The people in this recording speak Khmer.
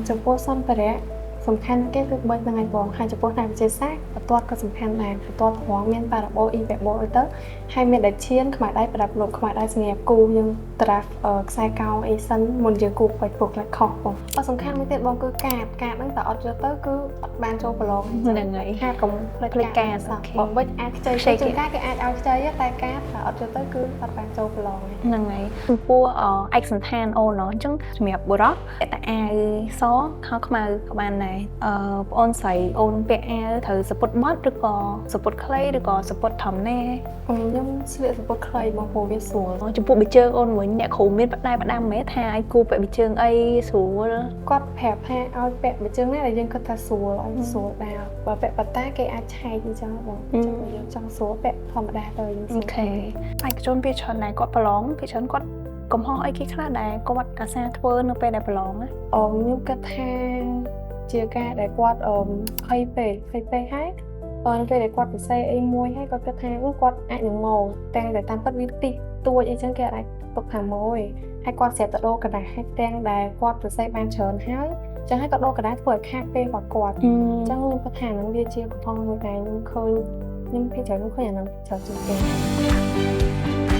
ចំពោះសម្ភារៈសំខាន់គេគឺ3ថ្ងៃបងហើយចំពោះអ្នកវិទ្យាសាស្ត្របន្ទាត់ក៏សំខាន់ដែរបន្ទាត់ព្រមមានប៉ារ៉ាបូលអ៊ីវ៉ាបូលទៅហើយមានដែលឈានខ្មៅដៃប្រដាប់លោកខ្មៅដៃសម្រាប់គូយើងត្រាស់ខ្សែកោអីសិនមុនយើងគូបាច់ពុកlạiខុសបងអត់សំខាន់មួយទៀតបងគឺកាតហ្នឹងតើអត់យកទៅគឺអត់បានចូលប្រឡងហ្នឹងហើយកាតកុំផ្លេចកាតបងវិចអាចខ្ចីជាងកាតគេអាចឲ្យខ្ចីតែកាតតើអត់យកទៅគឺអត់បានចូលប្រឡងហ្នឹងហើយចំពោះឯកសណ្ឋានអូនអញ្ចឹងសម្រាប់បុរសតែអាវសខោខ្មៅក៏បានដែរបងអូនស្រីអូនពាក់អាវត្រូវសពុតបត់ឬក៏សពុតខ្លីឬក៏សពុតធំណែខ្ញុំស្លៀកសពុតខ្លីបងព្រោះវាស្រួលចំពោះប៊ីជើងអូនវិញអ្នកគ្រូមានផ្ដាំមែនថាឲ្យគូពាក់ប៊ីជើងអីស្រួលគាត់ប្រាប់ថាឲ្យពាក់ប៊ីជើងណាដែលយើងគិតថាស្រួលឲ្យស្រួលដែរបើពាក់ប៉ាតាគេអាចឆែកអញ្ចឹងបងយើងចង់ស្រួលពាក់ធម្មតាទៅអូខេបេក្ខជនវាច្រើនដែរគាត់ប្រឡងវាច្រើនគាត់កំហុសអីគេខ្លះដែរគាត់អាសាធ្វើនៅពេលដែលប្រឡងខ្ញុំគិតថាជាការដែលគាត់ភ័យពេកហើយនៅពេលដែលគាត់ពិសេសអីមួយហើយគាត់គិតថាគាត់អាចនឹងមកតែតាមពិតវាតិចតួចអីចឹងគេអាចទុកថាមកឯងហើយគាត់ស្រាប់តែដូរកណ្ដាស់ហើយទាំងដែលគាត់ពិសេសបានច្រើនហើយចឹងហើយគាត់ដូរកណ្ដាស់ធ្វើឲ្យខាតពេលគាត់ចឹងខ្ញុំគិតថានឹងវាជាកំហុសមួយដែលខ្ញុំឃើញខ្ញុំភាគច្រើនឃើញអានឹងច្រើនជាងគេ